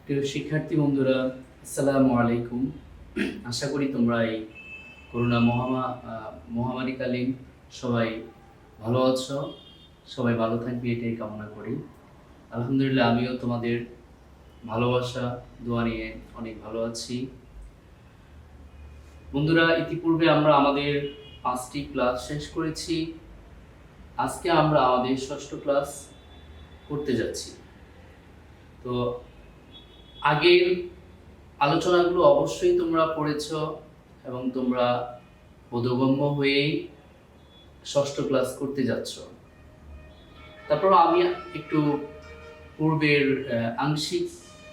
প্রিয় শিক্ষার্থী বন্ধুরা, আসসালামু আলাইকুম। আশা করি তোমরা এই করোনা মহামারীকালীন সবাই ভালো আছো, সবাই ভালো থাকবে এটাই কামনা করি। আলহামদুলিল্লাহ, আমিও তোমাদের ভালোবাসা দোয়া নিয়ে অনেক ভালো আছি। বন্ধুরা, ইতিপূর্বে আমরা আমাদের 5টি ক্লাস শেষ করেছি। আজকে আমরা আমাদের 6ষ্ঠ ক্লাস করতে যাচ্ছি। তো আগের আলোচনাগুলো অবশ্যই তোমরা পড়েছ এবং তোমরা বোধগম্য হয়েই 6ষ্ঠ ক্লাস করতে যাচ্ছ। তারপর আমি একটু পূর্বের আংশিক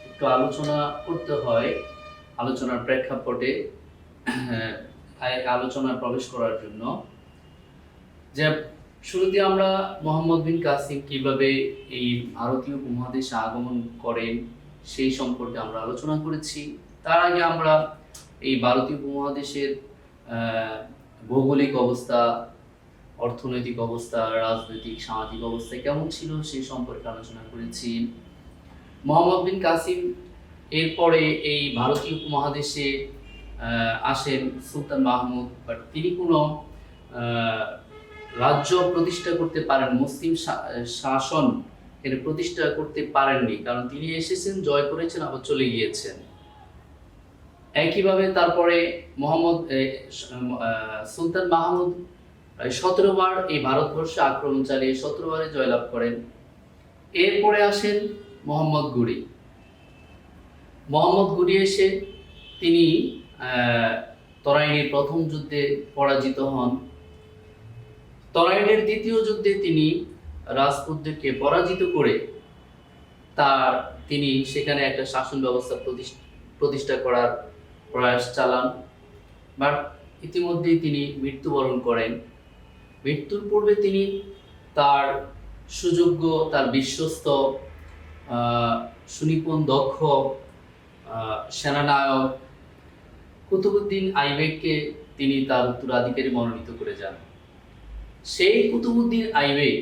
একটু আলোচনা করতে হয় আলোচনার প্রেক্ষাপটে আলোচনায় প্রবেশ করার জন্য। যে শুরুতে আমরা মোহাম্মদ বিন কাসিম কিভাবে এই ভারতীয় উপমহাদেশে আগমন করেন সেই সম্পর্কে আমরা আলোচনা করেছি। তার আগে আমরা এই ভারতীয় উপমহাদেশের ভৌগোলিক অবস্থা, অর্থনৈতিক অবস্থা, রাজনৈতিক সামাজিক অবস্থা কেমন ছিল সেই সম্পর্কে আলোচনা করেছি। মোহাম্মদ বিন কাসিম এরপরে এই ভারতীয় উপমহাদেশে আসেন সুলতান মাহমুদ, বাট তিনি কোনো রাজ্য প্রতিষ্ঠা করতে পারেন, মুসলিম শাসন এর প্রতিষ্ঠা করতে পারেননি, কারণ তিনি এসেছেন, জয় করেছেন, আবার চলে গিয়েছেন। একইভাবে তারপরে সুলতান মাহমুদ 17 বার এই ভারতবর্ষে আক্রমণ চালিয়ে 17 বারে জয়লাভ করেন। এরপরে আসেন মোহাম্মদ ঘুরি এসে তিনি তরাইনের প্রথম যুদ্ধে পরাজিত হন। তরাইনের দ্বিতীয় যুদ্ধে তিনি রাজপুতদেরকে পরাজিত করে তিনি সেখানে একটা শাসন ব্যবস্থা প্রতিষ্ঠা করার প্রয়াস চালান, বাট ইতিমধ্যেই তিনি মৃত্যুবরণ করেন। মৃত্যুর পূর্বে তিনি তার সুযোগ্য, তার বিশ্বস্ত, সুনিপুণ, দক্ষ সেনানায়ক কুতুবউদ্দিন আইবেককে তিনি তার উত্তরাধিকারী মনোনীত করে যান। সেই কুতুবউদ্দিন আইবেক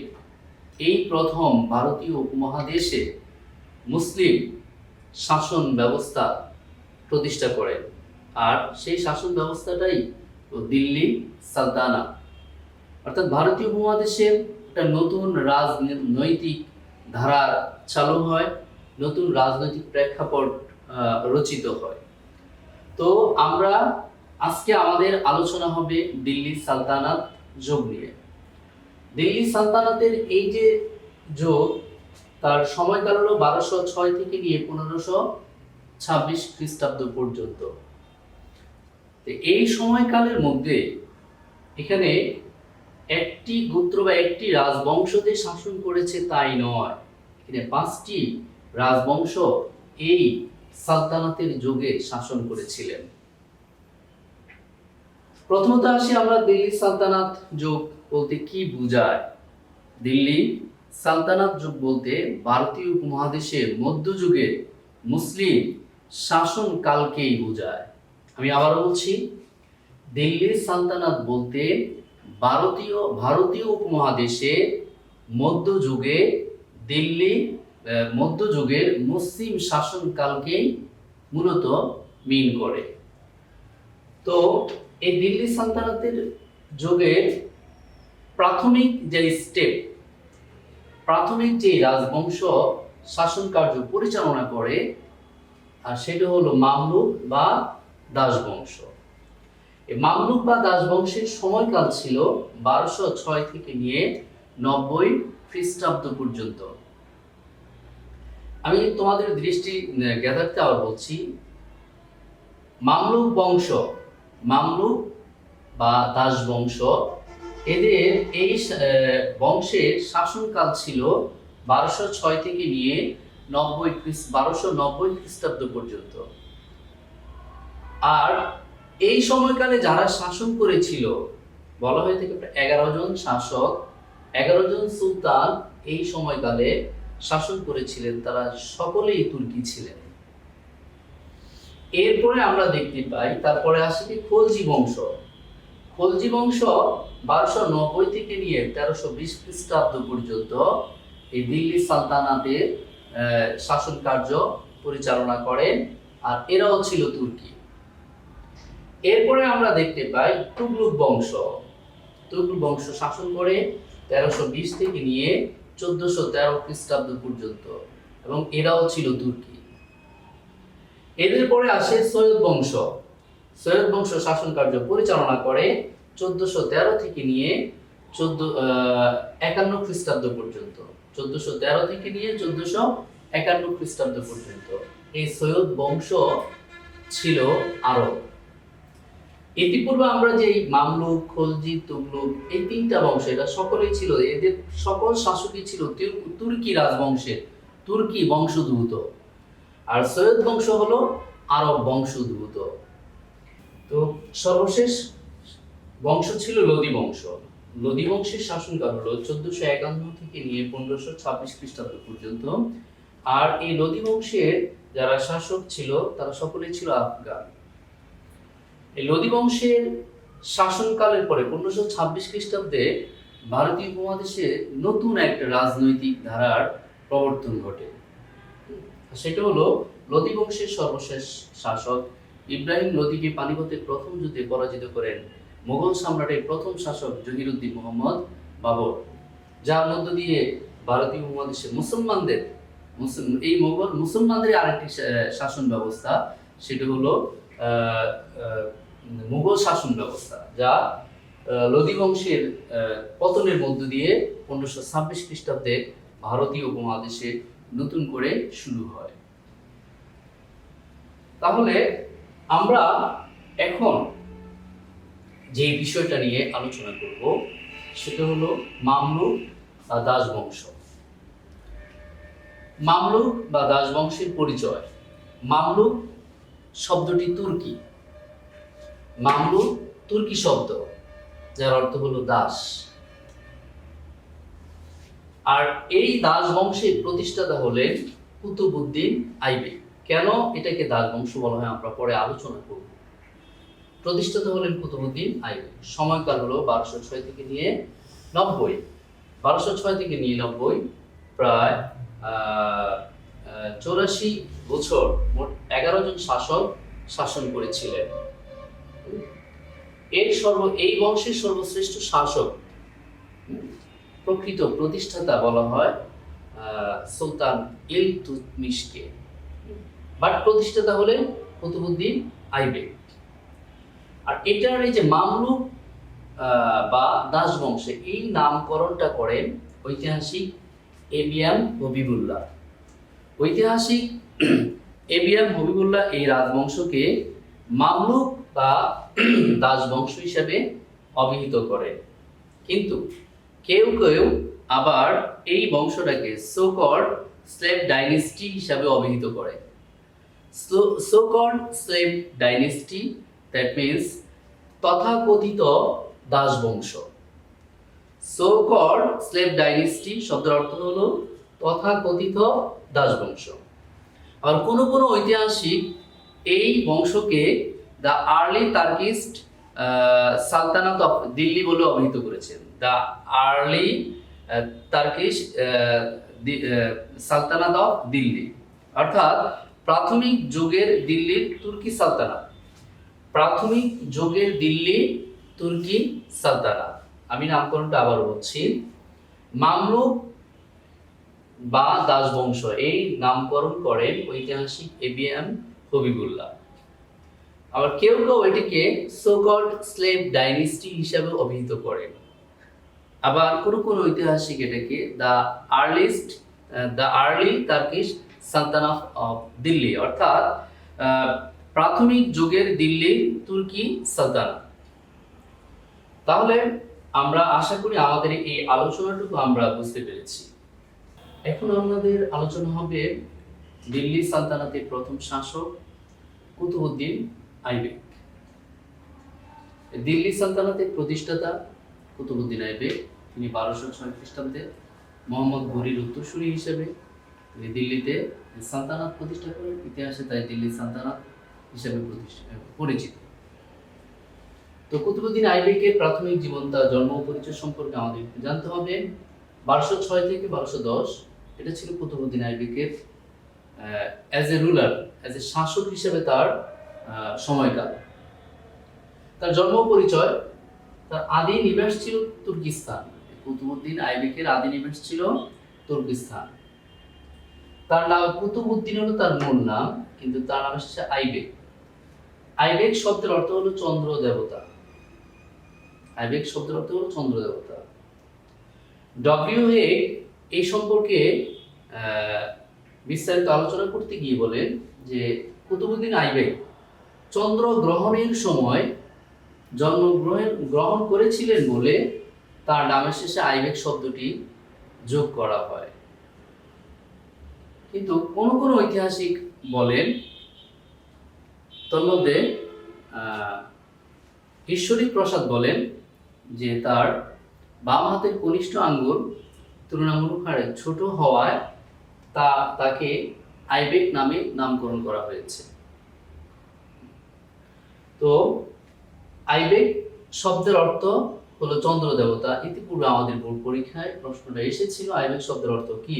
এই প্রথম ভারতীয় উপমহাদেশে মুসলিম শাসন ব্যবস্থা প্রতিষ্ঠা করেন, আর সেই শাসন ব্যবস্থাটাই দিল্লি সালতানাত। অর্থাৎ ভারতীয় উপমহাদেশে একটা নতুন রাজনৈতিক ধারা চালু হয়, নতুন রাজনৈতিক প্রেক্ষাপট রচিত হয়। তো আমরা আজকে আমাদের আলোচনা হবে দিল্লি সালতানাত যুগ নিয়ে। দিল্লি সালতানাতের এই যে যুগ, তার সময়কাল হলো 1206 থেকে নিয়ে 1526 খ্রিস্টাব্দ পর্যন্ত। এই সময়কালের মধ্যে এখানে একটি গোত্র বা একটি রাজবংশতে শাসন করেছে তাই নয়, এখানে 5টি রাজবংশ এই সালতানাতের যুগে শাসন করেছিলেন। প্রথমত আসি আমরা দিল্লি সালতানাত যুগ বলতে কি বোঝায়। দিল্লি সালতানাত যুগ বলতে ভারতীয় উপমহাদেশের মধ্যযুগে মুসলিম শাসন কালকেই বোঝায়। আমি আবারও বলছি, দিল্লি সালতানাত বলতে ভারতীয় উপমহাদেশে মধ্যযুগের মুসলিম শাসন কালকেই মূলত মিন করে। তো এই দিল্লি সালতানাতের যুগের প্রাথমিক যে রাজবংশ শাসন কার্য পরিচালনা করে, আর সেটা হলো মামলুক বা দাসবংশ। এই মামলুক বা দাসবংশের সময়কাল ছিল 1206 থেকে নিয়ে 90 খ্রিস্টাব্দ পর্যন্ত। আমি তোমাদের দৃষ্টি জ্ঞাতার্থে আবার বলছি, মামলুক বা দাসবংশ, এদের এই বংশের শাসনকাল ছিল 1206 থেকে নিয়ে 1290 খ্রিস্টাব্দ পর্যন্ত। আর এই সময়কালে যারা শাসন করেছিল বলা হয়ে থাকে 11 জন শাসক, 11 জন সুলতান এই সময়কালে শাসন করেছিলেন, তারা সকলেই তুর্কি ছিলেন। এরপরে আমরা দেখতে পাই, তারপরে আসে খলজি বংশ। 1290 থেকে নিয়ে 1320 খ্রিস্টাব্দ পর্যন্ত এই দিল্লি সালতানাতের শাসন কার্য পরিচালনা করেন, আর এরাও ছিল তুর্কি। এরপরে আমরা দেখতে পাই তুগলক বংশ। তুগলক বংশ শাসন করে 1320 থেকে নিয়ে 1413 খ্রিস্টাব্দ পর্যন্ত, এবং এরাও ছিল তুর্কি। এদের পরে আসে সৈয়দ বংশ। সৈয়দ বংশ শাসন কার্য পরিচালনা করে 1413 থেকে নিয়ে 51 খ্রিস্টাব্দ পর্যন্ত। 1413 থেকে নিয়ে 1451 খ্রিস্টাব্দ পর্যন্ত এই সৈয়দ বংশ ছিল আরব। ইতিপূর্বে আমরা যে মামলুক, খলজি, তুগলক এই তিনটা বংশ, এটা সকলেই ছিল, এদের সকল শাসকই ছিল তুর্কি রাজবংশের, তুর্কি বংশোদ্ভূত। আর সৈয়দ বংশ হলো আরব বংশোদ্ভূত। তো সর্বশেষ বংশ ছিল লোদি বংশ। লোদি বংশের শাসনকাল হলো 1451 থেকে নিয়ে 1526 খ্রিস্টাব্দ পর্যন্ত। আর এই লোদি বংশের যারা শাসক ছিল তারা সকলেই ছিল আফগান। এই লোদি বংশের শাসনকালের পরে 1526 খ্রিস্টাব্দে ভারতীয় উপমহাদেশে নতুন একটা রাজনৈতিক ধারার প্রবর্তন ঘটে। সেটা হলো লোদি বংশের সর্বশেষ শাসক ইব্রাহিম লোদিকে পানিপথে প্রথম যুদ্ধে পরাজিত করেন মুঘল সম্রাটের প্রথম শাসক জহিরুদ্দিন মোহাম্মদ বাবর, যার মধ্য দিয়ে ভারতীয় উপমহাদেশে মুসলমানদের আরেকটি শাসন ব্যবস্থা, সেটা হলো মুঘল শাসন ব্যবস্থা, যা লোদি বংশের পতনের মধ্য দিয়ে 1526 খ্রিস্টাব্দে ভারতীয় উপমহাদেশে নতুন করে শুরু হয়। তাহলে আমরা এখন যে বিষয়টা নিয়ে আলোচনা করব সেটা হলো মামলুক বা দাস বংশ। মামলুক বা দাস বংশের পরিচয়। মামলুক শব্দটি তুর্কি। মামলুক তুর্কি শব্দ, যার অর্থ হলো দাস। আর এই দাস বংশের প্রতিষ্ঠাতা হলেন কুতুবউদ্দিন আইবেক। কেন এটাকে দাস বংশ বলা হয় আমরা পরে আলোচনা করব। প্রতিষ্ঠাতা হলেন কুতুবউদ্দিন আইবেক। সময়কাল হলো 1206 থেকে নিয়ে 90। 1206 থেকে নিয়ে 90, প্রায় 84 বছর মোট 11 জন শাসক শাসন করেছিলেন। এই বংশের সর্বশ্রেষ্ঠ শাসক, প্রকৃত প্রতিষ্ঠাতা বলা হয় সুলতান ইলতুৎমিশকে, বাট প্রতিষ্ঠাতা হলেন কুতুবউদ্দিন আইবেক। আর এটার এই যে মামলুক বা দাস বংশে এই নামকরণটা করেন ঐতিহাসিক এবিএম হবিবুল্লাহ। ঐতিহাসিক এবিএম হবিবুল্লাহ এই রাজবংশকে মামলুক বা দাস বংশ হিসেবে অভিহিত করেন। কিন্তু কেউ কেউ আবার এই বংশটাকে সো-কল্ড স্লেভ ডাইনেস্টি হিসাবে অভিহিত করে। so-called slave dynasty, that means তথাকথিত দাস বংশ। so-called slave dynasty শব্দের অর্থ হলো তথাকথিত দাস বংশ। আর কোন ঐতিহাসিক এই বংশকে the early Turkish sultanate of Delhi বলে অভিহিত করেছেন। The early Turkish sultanate of Delhi, অর্থাৎ প্রাথমিক যুগের দিল্লির তুর্কি সালতানাত। প্রাথমিক যুগের দিল্লি তুর্কি সালতানাত। আমি নামকরণটা আবার বলছি, মামলুক বা দাস বংশ এই নামকরণ করেন ঐতিহাসিক এবিএম হবিবুল্লাহ। আবার কেউ কেউ এটিকে সো-কল্ড স্লেভ ডাইনেস্টি হিসাবে অভিহিত করেন। আবার কোন ঐতিহাসিক এটাকে the early Turkish sultanate of Delhi, অর্থাৎ প্রাথমিক যুগের দিল্লির তুর্কি সালতানাত। তাহলে আমরা আশা করি আমাদের এই আলোচনাটুকু আমরা বুঝতে পেরেছি। এখন আমাদের আলোচনা হবে দিল্লি সালতানাতের প্রথম শাসক কুতুবউদ্দিন আইবেক। দিল্লি সালতানাতের প্রতিষ্ঠাতা কুতুবউদ্দিন আইবেক। তিনি 1206 খ্রিস্টাব্দে মোহাম্মদ ঘুরির উত্তরসূরি হিসেবে তিনি দিল্লিতে সালতানাত প্রতিষ্ঠা করেন। ইতিহাসে তাই দিল্লি সালতানাত হিসেবে পরিচিত। তো কুতুবউদ্দিন আইবেকের প্রাথমিক জীবন, তার জন্ম পরিচয় সম্পর্কে আমাদের জানতে হবে। 1206 থেকে 1210 এটা ছিল কুতুবউদ্দিন আইবেকের as a ruler, as a শাসক হিসেবে তার সময়কাল। তার জন্ম পরিচয়, তার আদি নিবাস ছিল তুর্কিস্তান। কুতুবউদ্দিন আইবেকের আদি নিবাস ছিল তুর্কিস্তান। তার নাম কুতুবউদ্দিন হলো তার মূল নাম, কিন্তু তার নাম হচ্ছে আইবেক। আইবেক শব্দের অর্থ হলো চন্দ্র দেবতা। আইবেক শব্দের অর্থ হলো চন্দ্র দেবতা। ডব্লিউ হেগ এই সম্পর্কে বিস্তারিত আলোচনা করতে গিয়ে বলেন যে কুতুবউদ্দিন আইবেক চন্দ্র গ্রহণের সময় গ্রহণ করেছিলেন বলে তার নামের শেষে আইবেক শব্দটি যোগ করা হয়। কিন্তু কোন কোন ঐতিহাসিক বলেন, তন্মধ্যে ঈশ্বরী প্রসাদ বলেন যে তার বাম হাতের কনিষ্ঠ আঙ্গুল তুলনামূলক হারে ছোট হওয়ায় তাকে আইবেক নামে নামকরণ করা হয়েছে। তো আইবেক শব্দের অর্থ হলো চন্দ্র দেবতা। ইতিপূর্বে আমাদের বোর্ড পরীক্ষায় প্রশ্নটা এসেছিল, আইবেক শব্দের অর্থ কি?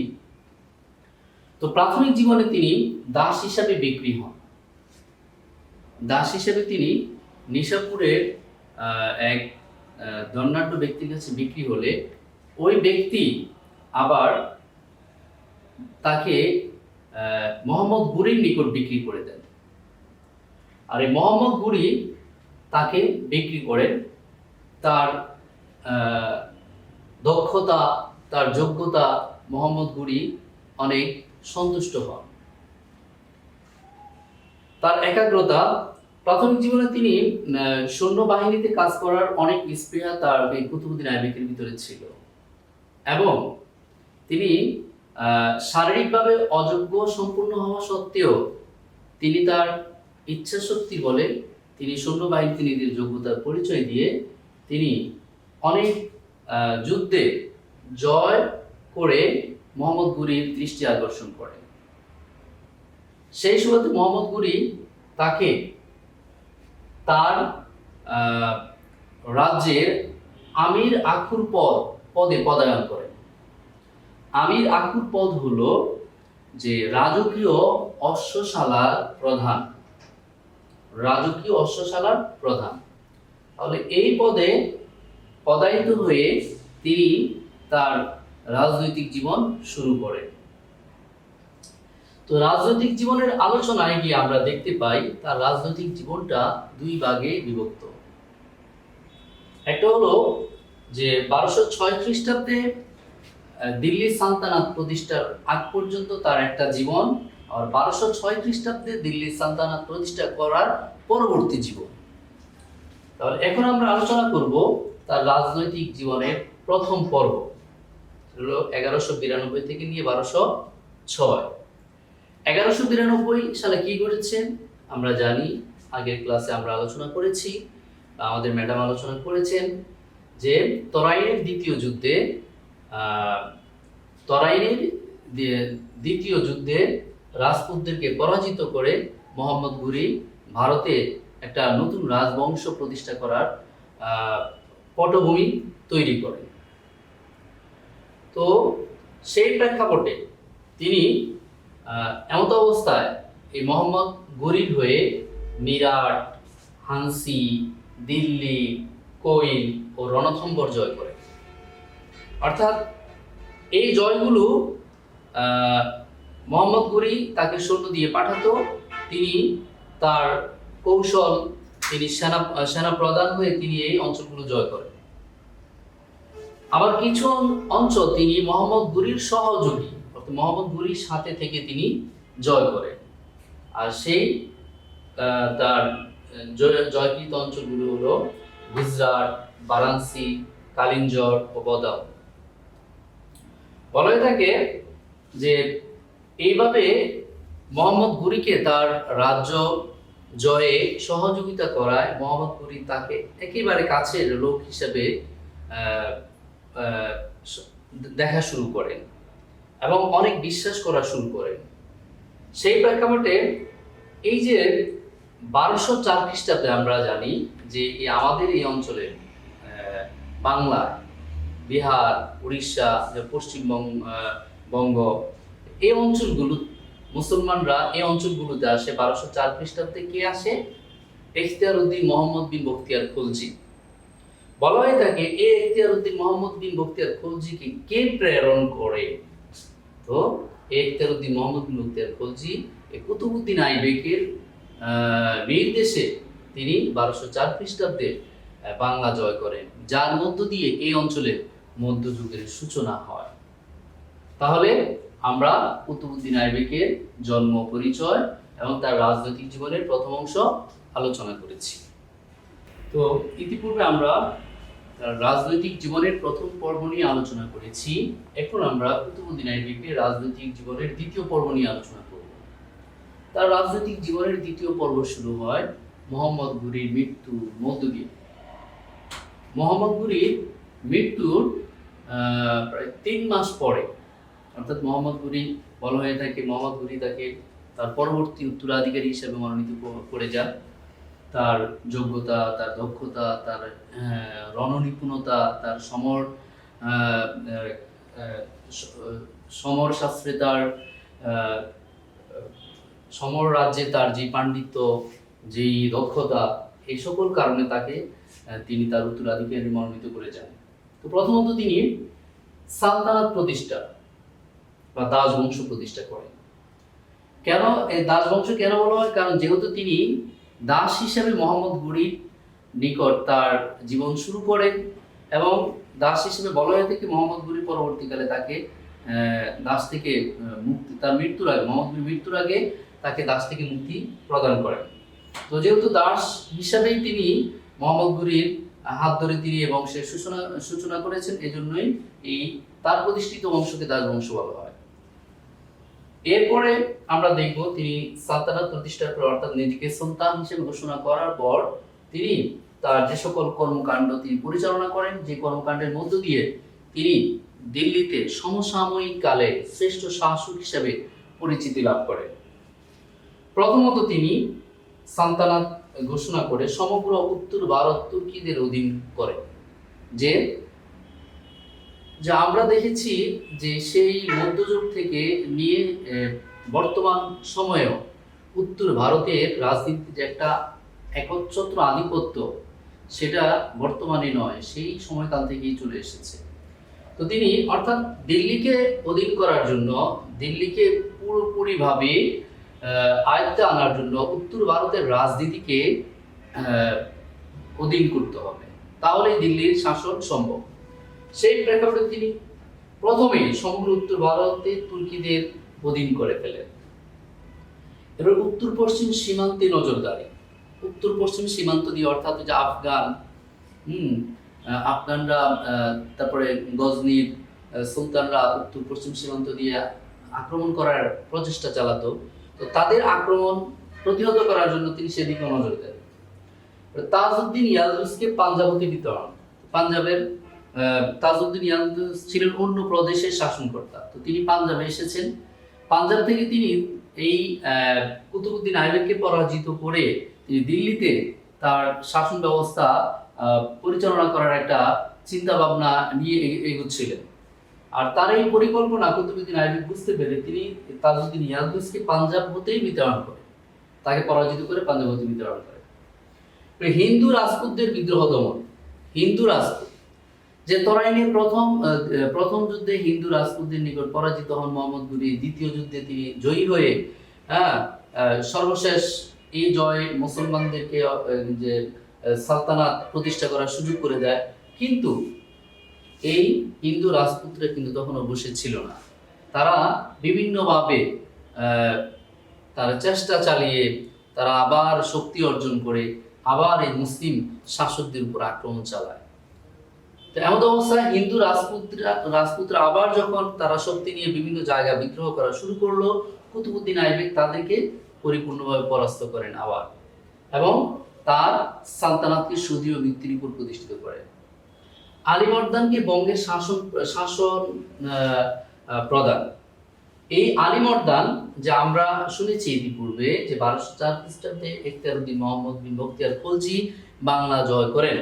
তো প্রাথমিক জীবনে তিনি দাস হিসাবে বিক্রি হন। দাস হিসেবে তিনি নিশাপুরের এক ধনাঢ্য ব্যক্তির কাছে বিক্রি হলে ওই ব্যক্তি আবার তাকে মোহাম্মদ গুরির নিকট বিক্রি করে দেন। আর এই মোহাম্মদ গুরি তাকে বিক্রি করেন তার দক্ষতা, তার যোগ্যতা মোহাম্মদ গুরি অনেক সন্তুষ্ট হন। তার একাগ্রতা, প্রাথমিক জীবনে তিনি সৈন্যবাহিনীতে কাজ করার অনেক স্পৃহা তার এই কুতুবউদ্দিন আইবেকের ভিতরে ছিল, এবং তিনি শারীরিকভাবে অযোগ্য সম্পূর্ণ হওয়া সত্ত্বেও তিনি তার ইচ্ছা শক্তি বলে তিনি সৈন্যবাহিনীতে নিজের যোগ্যতার পরিচয় দিয়ে তিনি অনেক যুদ্ধে জয় করে মোহাম্মদ গুরির দৃষ্টি আকর্ষণ করেন। সেই সুবাদে মোহাম্মদ গুরি তাকে তার রাজ্যের আমির আখুর পদে পদায়ন করেন। আমির আখুর পদ হলো যে রাজকীয় অশ্বশালার প্রধান। রাজকীয় অশ্বশালার প্রধান। তাহলে এই পদে পদায়িত হয়ে তিনি তার রাজনৈতিক জীবন শুরু করেন। তো রাজনৈতিক জীবনের আলোচনায় গিয়ে আমরা দেখতে পাই তার রাজনৈতিক জীবনটা দুই ভাগে বিভক্ত। একটা হলো যে 1206 খ্রিস্টাব্দে দিল্লি সালতানাত প্রতিষ্ঠার আগ পর্যন্ত তার একটা জীবন, আর 1206 খ্রিস্টাব্দে দিল্লি সালতানাত প্রতিষ্ঠা করার পরবর্তী জীবন। তাহলে এখন আমরা আলোচনা করব তার রাজনৈতিক জীবনের প্রথম পর্ব, হলো 1192 থেকে নিয়ে 1206। 1192 সালে কি ঘটেছে আমরা জানি, আগের ক্লাসে আমরা আলোচনা করেছি, আমাদের ম্যাডাম আলোচনা করেছেন যে তরাইনের দ্বিতীয় যুদ্ধে রাজপুতদেরকে পরাজিত করে মোহাম্মদ গুরি ভারতে একটা নতুন রাজবংশ প্রতিষ্ঠা করার পটভূমি তৈরি করেন। তো সেই প্রেক্ষাপটে তিনি এমত অবস্থায় এই মোহাম্মদ গুরির হয়ে মিরাট, হানসি, দিল্লি, কোইল ও রণথম্বর জয় করেন। অর্থাৎ এই জয়গুলো মোহাম্মদ গুরি তাকে সৈন্য দিয়ে পাঠাতো, তিনি তার কৌশল, তিনি সেনা প্রধান হয়ে তিনি এই অঞ্চলগুলো জয় করেন। আবার কিছু অঞ্চল তিনি মোহাম্মদ গুরির সহযোগী, অর্থাৎ মোহাম্মদ গুরির সাথে থেকে তিনি জয় করেন। আর সেই তার জয়কৃত অঞ্চলগুলো হলো গুজরাট, বারাণসী, কালিঞ্জর ও বদাম। বলা হয়ে থাকে যে এইভাবে মোহাম্মদ গুরিকে তার রাজ্য জয়ে সহযোগিতা করায় মোহাম্মদ গুরি তাকে একেবারে কাছের লোক হিসেবে দেখা শুরু করেন এবং অনেক বিশ্বাস করা শুরু করেন। সেই প্রেক্ষাপটে এই যে 1204 খ্রিস্টাব্দে আমরা জানি যে আমাদের এই অঞ্চলে বাংলা, বিহার, উড়িষ্যা, পশ্চিমবঙ্গ, এই অঞ্চলগুলো মুসলমানরা এই অঞ্চলগুলোতে আসে 1204 খ্রিস্টাব্দে। কে আসে? ইখতিয়ারউদ্দিন মোহাম্মদ বিন বখতিয়ার খলজি। বলা হয়ে থাকে এই ইখতিয়ারউদ্দিন মোহাম্মদ বিন বখতিয়ার খলজিকে কে প্রেরণ করে? তো ইখতিয়ারউদ্দিন মোহাম্মদ বিন বখতিয়ার খলজি কুতুবউদ্দিন আইবেকের নির্দেশে তিনি 1204 খ্রিস্টাব্দে বাংলা জয় করেন, যার মধ্য দিয়ে এই অঞ্চলে মধ্যযুগের সূচনা হয়। তাহলে আমরা কুতুবউদ্দিন আইবেকের জন্ম, পরিচয় এবং তার রাজনৈতিক জীবনের প্রথম অংশ আলোচনা করেছি। তো ইতিপূর্বে আমরা তার রাজনৈতিক জীবনের প্রথম পর্ব নিয়ে আলোচনা করেছি। এখন আমরা কুতুবউদ্দিন আইবেকের রাজনৈতিক জীবনের দ্বিতীয় পর্ব নিয়ে আলোচনা করব। তার রাজনৈতিক জীবনের দ্বিতীয় পর্ব শুরু হয় মোহাম্মদ ঘুরির মৃত্যুর মধ্য দিয়ে। মোহাম্মদ ঘুরির মৃত্যুর প্রায় 3 মাস পরে, অর্থাৎ মোহাম্মদ ঘুরি বলা হয়ে থাকে মোহাম্মদ ঘুরি তাকে তার পরবর্তী উত্তরাধিকারী হিসেবে মনোনীত করে যান। তার যোগ্যতা, তার দক্ষতা, তার রণনিপুণতা, তার সমর শাস্ত্রে তার সমর রাজ্যে তার যে পাণ্ডিত্য, যেই দক্ষতা, এই সকল কারণে তাকে তিনি তার উত্তরাধিকারী মনোনীত করে যান। তো প্রথমত তিনি সালতানাত প্রতিষ্ঠা বা দাস বংশ প্রতিষ্ঠা করেন। কেন এই দাস বংশ কেন বলা হয়? কারণ যেহেতু তিনি দাস হিসেবে মোহাম্মদ ঘুরির নিকট তার জীবন শুরু করেন এবং দাস হিসেবে বলা হয়ে থাকে মোহাম্মদ ঘুরি পরবর্তীকালে তাকে দাস থেকে মুক্তি, তার মৃত্যুর আগে, মোহাম্মদ ঘুরির মৃত্যুর আগে তাকে দাস থেকে মুক্তি প্রদান করেন। তো যেহেতু দাস হিসাবেই তিনি মোহাম্মদ ঘুরির হাত ধরে তিনি এই বংশের সূচনা করেছেন, এজন্যই এই তার প্রতিষ্ঠিত বংশকে দাস বংশ বলা হয়। এরপরে আমরা দেখব তিনি সালতানাত প্রতিষ্ঠার পর, অর্থাৎ নিজেকে সুলতান হিসেবে ঘোষণা করার পর তিনি তার যে সকল কর্মকাণ্ড তিনি পরিচালনা করেন, যে কর্মকাণ্ডের মধ্য দিয়ে তিনি দিল্লিতে সমসাময়িক কালে শ্রেষ্ঠ শাসক হিসেবে পরিচিতি লাভ করেন। প্রথমত তিনি সালতানাত ঘোষণা করে সমগ্র উত্তর ভারত তুর্কিদের অধীন করেন। যে আমরা দেখেছি যে সেই মধ্যযুগ থেকে নিয়ে বর্তমান সময়েও উত্তর ভারতের রাজনীতির যে একটা একচ্ছত্র আধিপত্য, সেটা বর্তমানে নয়, সেই সময়কাল থেকেই চলে এসেছে। তো তিনি অর্থাৎ দিল্লিকে অধীন করার জন্য, দিল্লিকে পুরোপুরিভাবে আয়ত্তে আনার জন্য উত্তর ভারতের রাজনীতিকে অধীন করতে হবে, তাহলেই দিল্লির শাসন সম্ভব। সেই প্রেক্ষাপটে তিনি প্রথমেই সমগ্র উত্তর ভারতে তুর্কিদের অধীন করে ফেলেন। এবার উত্তর পশ্চিম সীমান্তে নজরদারি। উত্তর পশ্চিম সীমান্ত দিয়ে, অর্থাৎ যে আফগানরা, তারপরে গজনির সুলতানরা উত্তর পশ্চিম সীমান্ত দিয়ে আক্রমণ করার প্রচেষ্টা চালাতো। তো তাদের আক্রমণ প্রতিহত করার জন্য তিনি সেদিকে নজর দেন। তাজউদ্দিন ইয়ালদুসকে পাঞ্জাবতে দিতে হন। পাঞ্জাবের তাজউদ্দিন ইয়ালদুস ছিলেন অন্য প্রদেশের শাসনকর্তা। তো তিনি পাঞ্জাবে এসেছেন। পাঞ্জাব থেকে তিনি এই কুতুবউদ্দিন আইবেককে পরাজিত করে তিনি দিল্লিতে তার শাসন ব্যবস্থা পরিচালনা করার একটা চিন্তা ভাবনা নিয়ে এগোচ্ছিলেন। আর তার এই পরিকল্পনা কুতুবউদ্দিন আইবেক বুঝতে পেরে তিনি তাজউদ্দিন ইয়ালদুসকে পাঞ্জাব হতেই বিতাড়ন করেন, তাকে পরাজিত করে পাঞ্জাব হতে বিতাড়ন করেন। হিন্দু রাজপুতদের বিদ্রোহ দমন। হিন্দু রাজপুত যে তরাইনের প্রথম যুদ্ধে হিন্দু রাজপুতদের নিকট পরাজিত হন মোহাম্মদ ঘুরি, দ্বিতীয় যুদ্ধে তিনি জয়ী হয়ে সর্বশেষ এই জয় মুসলমানদেরকে যে সালতানাত প্রতিষ্ঠা করার সুযোগ করে দেয়। কিন্তু এই হিন্দু রাজপুতরা কিন্তু তখনও বসে ছিল না। তারা বিভিন্নভাবে তারা চেষ্টা চালিয়ে তারা আবার শক্তি অর্জন করে আবার এই মুসলিম শাসকদের উপর আক্রমণ চালায়। তো এমন অবস্থায় হিন্দু রাজপুতরা আবার যখন তারা শক্তি নিয়ে বিভিন্ন জায়গা বিদ্রোহ করা শুরু করলো, কুতুবউদ্দিন আইবেক তাদেরকে পরিপূর্ণভাবে পরাস্ত করেন আবার, এবং তার সালতানাতকে সুদৃঢ় ভিত্তির উপর প্রতিষ্ঠিত করেন। আলীবর্দানকে বঙ্গের শাসন প্রদান। এই আলীবর্দান যে আমরা শুনেছি ইতিপূর্বে যে 1204 খ্রিস্টাব্দে ইখতিয়ারউদ্দিন মোহাম্মদ বিন বখতিয়ার খলজি বাংলা জয় করেন,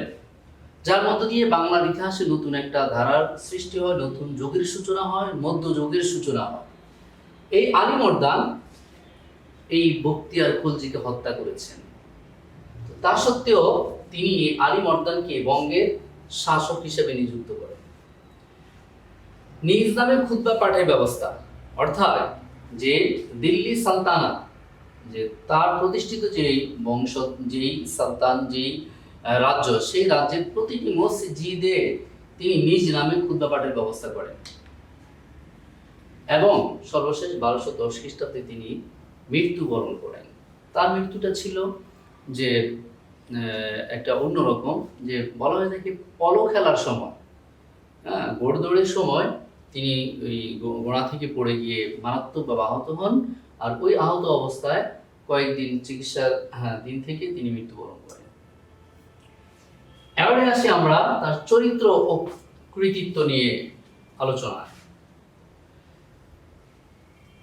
যার মধ্য দিয়ে বাংলার ইতিহাসে নতুন একটা ধারার সৃষ্টি হয়, নতুন যুগের সূচনা হয়, মধ্যযুগের সূচনা হয়। এই আলীবর্দান এই বখতিয়ার খলজিকে হত্যা করেছেন। তা সত্ত্বেও তিনি আলী মর্দানকে বঙ্গের শাসক হিসেবে নিযুক্ত করেন। নিজ নামে খুতবা পাঠের ব্যবস্থা, অর্থাৎ যে দিল্লি সালতানাত, যে তার প্রতিষ্ঠিত যেই বংশ, যেই সালতান, যেই রাজ্য, সেই রাজ্যের প্রতিটি মসজিদে তিনি নিজ নামে খুতবা পাঠের ব্যবস্থা করেন। এবং সর্বশেষ 1210 খ্রিস্টাব্দে তিনি মৃত্যুবরণ করেন। তার মৃত্যুটা ছিল যে একটা অন্যরকম, যে বলা হয়ে থাকে পলো খেলার সময়, ঘোড়দৌড়ের সময় তিনি ওই গোড়া থেকে পড়ে গিয়ে মারাত্মকভাবে আহত হন, আর ওই আহত অবস্থায় কয়েকদিন চিকিৎসার দিন থেকে তিনি মৃত্যুবরণ করেন। এবারে আসি আমরা তার চরিত্র ও কৃতিত্ব নিয়ে আলোচনা।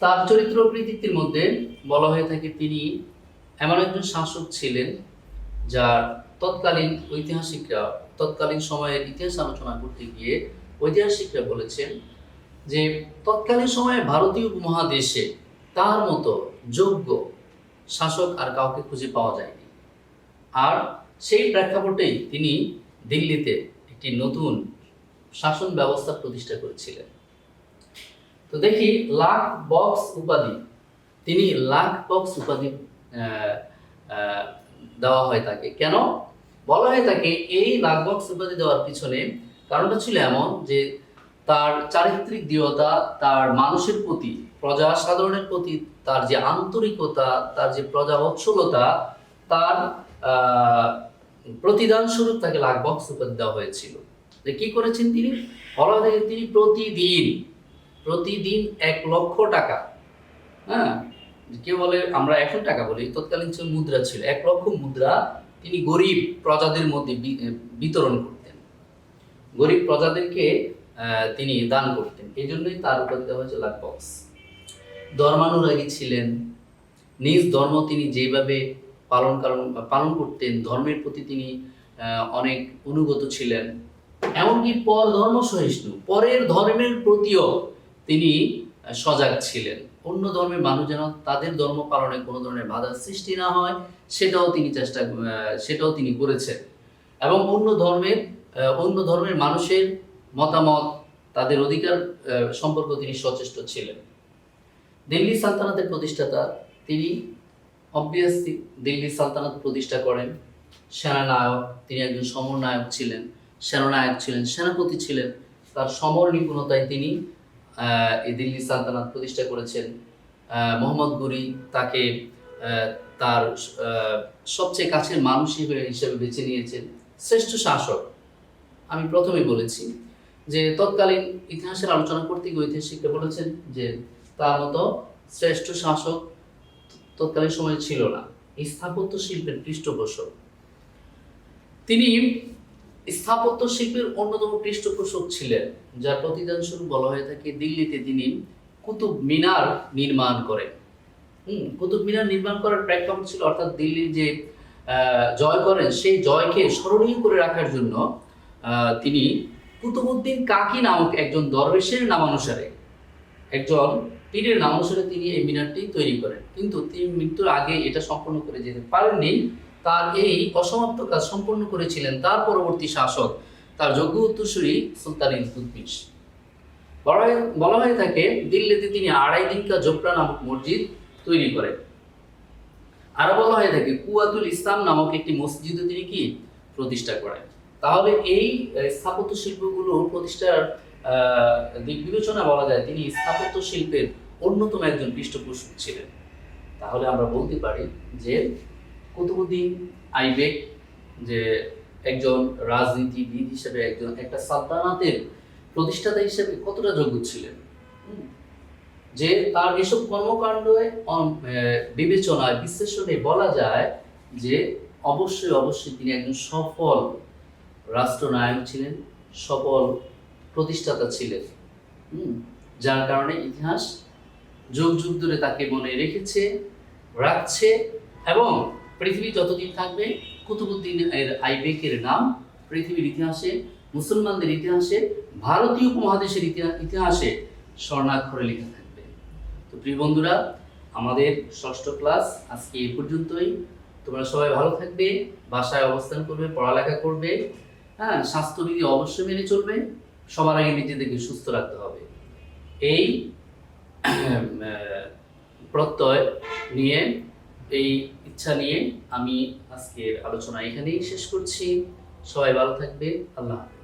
তার চরিত্র কৃতিত্বের মধ্যে বলা হয়ে থাকে তিনি এমন একজন শাসক ছিলেন যার তৎকালীন ঐতিহাসিকরা, তৎকালীন সময়ের ইতিহাস আলোচনা করতে গিয়ে ঐতিহাসিকরা বলেছেন যে তৎকালীন সময়ে ভারতীয় উপমহাদেশে তার মতো যোগ্য শাসক আর কাউকে খুঁজে পাওয়া যায়নি। আর সেই প্রেক্ষাপটেই তিনি দিল্লিতে একটি নতুন শাসন ব্যবস্থা প্রতিষ্ঠা করেছিলেন। তো দেখি লাখ বক্স উপাধি, তিনি লাখ বক্স উপাধি দেওয়া হয় তাকে। কেন বলা হয় তাকে এই লাখ বক্স উপাধি দেওয়ার পিছনে কারণটা ছিল এমন যে তার চারিত্রিক দৃঢ়তা, তার মানুষের প্রতি, প্রজা সাধারণের প্রতি তার যে আন্তরিকতা, তার যে প্রজা বৎসলতা, তার প্রতিদান স্বরূপ তাকে লাখ বক্স উপাধি দেওয়া হয়েছিল। যে কি করেছেন তিনি, বলা হয় তাকে তিনি প্রতিদিন 1 লক্ষ টাকা, কেউ বলে আমরা 100 টাকা বলি, তৎকালীন মুদ্রা ছিল 1 লক্ষ মুদ্রা তিনি গরিব প্রজাদের মধ্যে বিতরণ করতেন, গরিব প্রজাদেরকে তিনি দান করতেন। এই জন্যই তার উপাধি দেওয়া হয়েছে লাখ বক্স। ধর্মানুরাগী ছিলেন, নিজ ধর্ম তিনি যেভাবে পালন করতেন, ধর্মের প্রতি তিনি অনেক অনুগত ছিলেন। এমনকি পর ধর্ম সহিষ্ণু, পরের ধর্মের প্রতিও তিনি সজাগ ছিলেন। অন্য ধর্মের মানুষ যেন তাদের ধর্ম পালনে কোনো ধরনের বাধার সৃষ্টি না হয়, সেটাও তিনি করেছেন। এবং অন্য ধর্মের মানুষের মতামত, তাদের অধিকার সম্পর্কে তিনি সচেষ্ট ছিলেন। দিল্লি সালতানাতের প্রতিষ্ঠাতা তিনি, অবভিয়াসলি দিল্লি সালতানাত প্রতিষ্ঠা করেন। সেনানায়ক, তিনি একজন সমরনায়ক ছিলেন, সেনাপতি ছিলেন। তার সমর নিপুণতায় তিনি এই দিল্লি সালতানাত প্রতিষ্ঠা করেছেন। মোহাম্মদ ঘুরি তাকে তার সবচেয়ে কাছের মানুষ হিসেবে বেছে নিয়েছেন, শ্রেষ্ঠ শাসক। আমি প্রথমেই বলেছি যে তৎকালীন ইতিহাসের আলোচনা করতে গিয়ে ঐতিহাসিকরা বলেছেন যে তার মতো শ্রেষ্ঠ শাসক তৎকালীন সময়ে ছিল না। স্থাপত্য শিল্পের পৃষ্ঠপোষক তিনি, স্থাপত্য শিল্পের অন্যতম পৃষ্ঠপোষক ছিলেন, যার প্রতিদান স্বরূপ বলা হয়ে থাকে দিল্লিতে তিনি কুতুব মিনার নির্মাণ করেন। কুতুব মিনার নির্মাণ করার প্রেক্ষাপট ছিল, অর্থাৎ দিল্লির যে জয় করেন সেই জয়কে স্মরণীয় করে রাখার জন্য তিনি কুতুবউদ্দিন কাকি নামক একজন দরবেশের নামানুসারে, একজন পীরের নামানুসারে তিনি এই মিনারটি তৈরি করেন। কিন্তু তিনি মৃত্যুর আগে এটা সম্পন্ন করে যেতে পারেননি। তার এই অসমাপ্ত কাজ সম্পন্ন করেছিলেন তার পরবর্তী শাসক, তার যোগ্য উত্তরসূরি সুলতান ইলতুৎমিশ। বলা হয়ে থাকে দিল্লিতে তিনি 2.5 দিনকা জোপড়া নামক মসজিদ তৈরি করেন। আরো বলা হয়ে থাকে কুয়াতুল ইসলাম নামক একটি মসজিদও তিনি কি প্রতিষ্ঠা করেন। তাহলে এই স্থাপত্য শিল্পগুলো প্রতিষ্ঠার দিক বিবেচনা বলা যায় তিনি স্থাপত্য শিল্পের অন্যতম একজন পৃষ্ঠপোষক ছিলেন। তাহলে আমরা বলতে পারি যে কুতুবউদ্দিন আইবেক যে একজন রাজনীতিবিদ হিসেবে, একটা সালতানাতের প্রতিষ্ঠাতা হিসেবে কতটা যোগ্য ছিলেন, যে তার এসব কর্মকাণ্ডে বিবেচনায়, বিশ্লেষণে বলা যায় যে অবশ্যই তিনি একজন সফল রাষ্ট্রনায়ক ছিলেন, সফল প্রতিষ্ঠাতা ছিলেন। যার কারণে ইতিহাস যুগ যুগ ধরে তাকে মনে রাখছে এবং পৃথিবী যতদিন থাকবে কুতুবউদ্দিন আইবেকের নাম পৃথিবীর ইতিহাসে, মুসলমানদের ইতিহাসে, ভারতীয় উপমহাদেশের ইতিহাসে স্বর্ণাক্ষরে লেখা থাকবে। তো প্রিয় বন্ধুরা, আমাদের ষষ্ঠ ক্লাস আজকে এই পর্যন্তই। তোমরা সবাই ভালো থাকবে, বাসায় অবস্থান করবে, পড়ালেখা করবে, হ্যাঁ, স্বাস্থ্যবিধি অবশ্যই মেনে চলবে। সবার আগে নিজেদেরকে সুস্থ রাখতে হবে। এই প্রত্যয় নিয়ে, এই ইচ্ছা নিয়ে আমি আজকের আলোচনা এখানেই শেষ করছি। সবাই ভালো থাকবে। আল্লাহ হাফেজ।